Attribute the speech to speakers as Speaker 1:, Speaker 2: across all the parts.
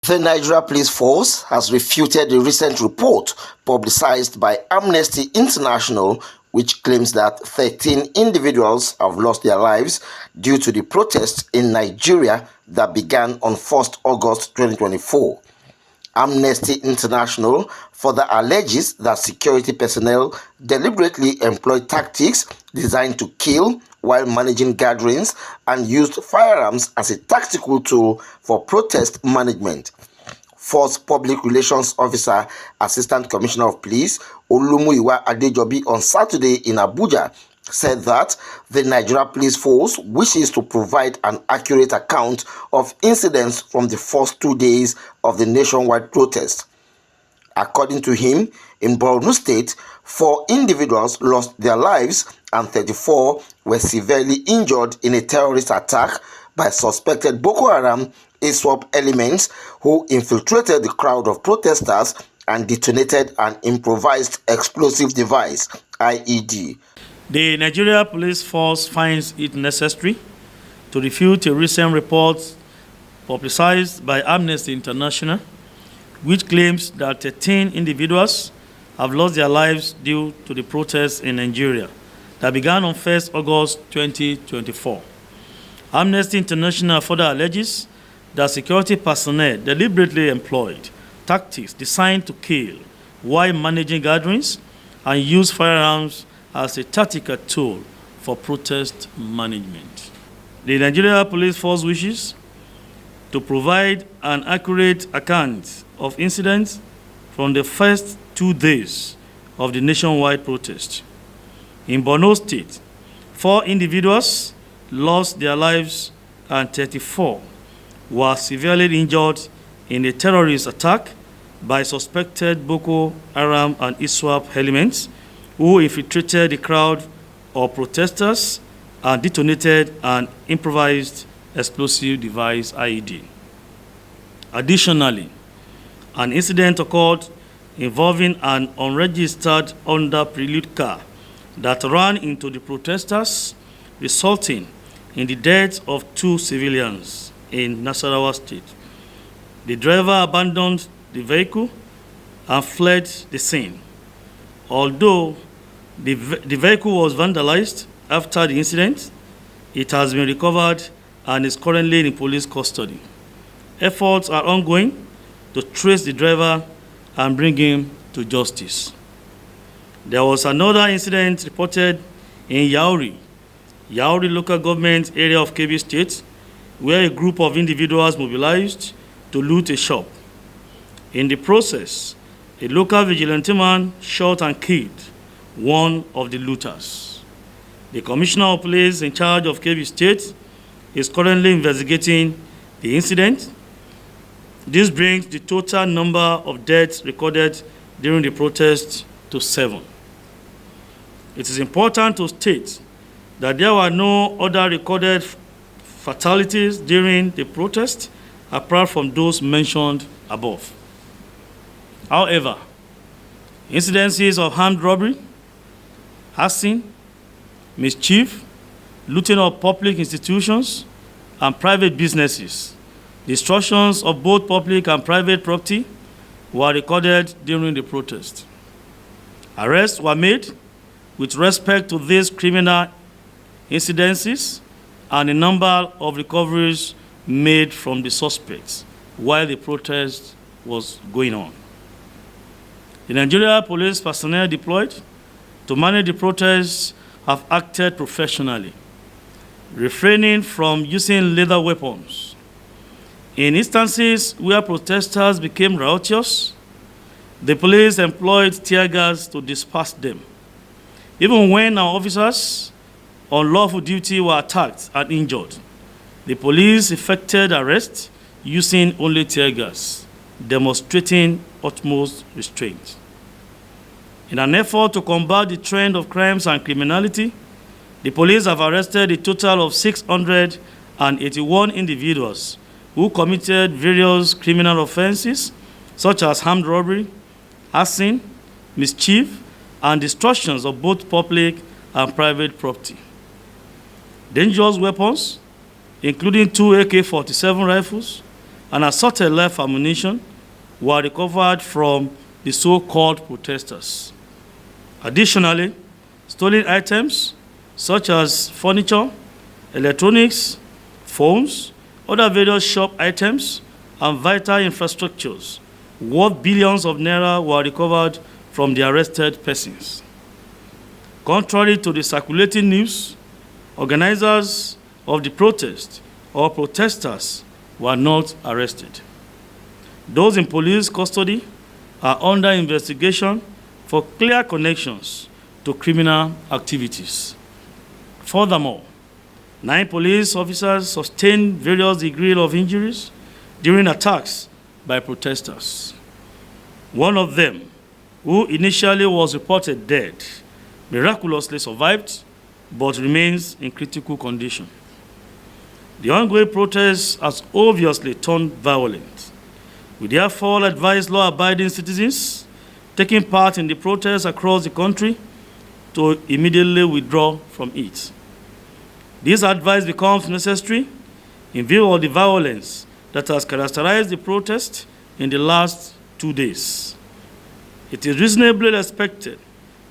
Speaker 1: The Nigeria Police Force has refuted the recent report publicized by Amnesty International, which claims that 13 individuals have lost their lives due to the protests in Nigeria that began on 1st August 2024. Amnesty International further alleges that security personnel deliberately employed tactics designed to kill while managing gatherings and used firearms as a tactical tool for protest management. Force Public Relations Officer, Assistant Commissioner of Police, Olumuyiwa Adejobi, on Saturday in Abuja, said that the Nigeria Police Force wishes to provide an accurate account of incidents from the first 2 days of the nationwide protest. According to him, in Borno State, 4 individuals lost their lives and 34 were severely injured in a terrorist attack by suspected Boko Haram ISWAP elements who infiltrated the crowd of protesters and detonated an improvised explosive device, IED.
Speaker 2: The Nigeria Police Force finds it necessary to refute a recent report publicized by Amnesty International, which claims that 13 individuals have lost their lives due to the protests in Nigeria that began on 1st August 2024. Amnesty International further alleges that security personnel deliberately employed tactics designed to kill while managing gatherings and use firearms as a tactical tool for protest management. The Nigeria Police Force wishes to provide an accurate account of incidents from the first 2 days of the nationwide protest. In Borno State, 4 individuals lost their lives and 34 were severely injured in a terrorist attack by suspected Boko Haram and ISWAP elements who infiltrated the crowd of protesters and detonated an improvised explosive device, IED. Additionally, an incident occurred involving an unregistered Honda Prelude car that ran into the protesters, resulting in the death of 2 civilians in Nasarawa State. The driver abandoned the vehicle and fled the scene. Although the vehicle was vandalized after the incident, it has been recovered and is currently in police custody. Efforts are ongoing to trace the driver and bring him to justice. There was another incident reported in Yauri local government area of Kebbi State, where a group of individuals mobilized to loot a shop. In the process, a local vigilante man shot and killed one of the looters. The Commissioner of Police in charge of Kebbi State is currently investigating the incident. This brings the total number of deaths recorded during the protest to 7. It is important to state that there were no other recorded fatalities during the protest apart from those mentioned above. However, incidences of armed robbery, arson, mischief, looting of public institutions and private businesses, destructions of both public and private property were recorded during the protest. Arrests were made with respect to these criminal incidences, and a number of recoveries made from the suspects while the protest was going on. The Nigeria police personnel deployed to manage the protests have acted professionally, refraining from using lethal weapons. In instances where protesters became riotous, the police employed tear gas to disperse them. Even when our officers on lawful duty were attacked and injured, the police effected arrests using only tear gas, demonstrating utmost restraint. In an effort to combat the trend of crimes and criminality, the police have arrested a total of 681 individuals who committed various criminal offenses such as armed robbery, arson, mischief, and destructions of both public and private property. Dangerous weapons, including 2 AK-47 rifles, and assorted live ammunition were recovered from the so-called protesters. Additionally, stolen items such as furniture, electronics, phones, other various shop items, and vital infrastructures worth billions of naira were recovered from the arrested persons. Contrary to the circulating news, organizers of the protest or protesters were not arrested. Those in police custody are under investigation for clear connections to criminal activities. Furthermore, 9 police officers sustained various degrees of injuries during attacks by protesters. One of them, who initially was reported dead, miraculously survived but remains in critical condition. The ongoing protest has obviously turned violent. We therefore advise law-abiding citizens taking part in the protests across the country to immediately withdraw from it. This advice becomes necessary in view of the violence that has characterized the protest in the last 2 days. It is reasonably expected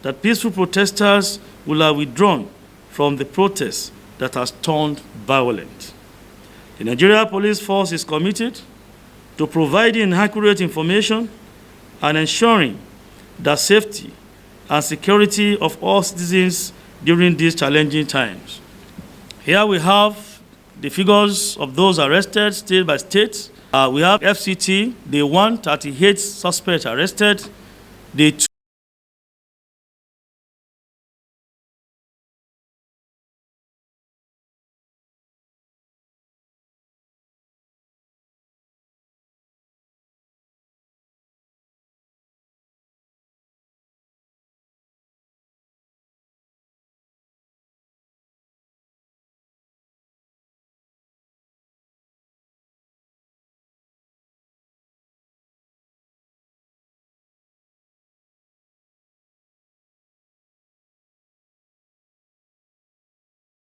Speaker 2: that peaceful protesters will have withdrawn from the protest that has turned violent. The Nigeria Police Force is committed to providing accurate information and ensuring the safety and security of all citizens during these challenging times. Here we have the figures of those arrested state by state. We have FCT, the 138 suspects arrested. Day 2,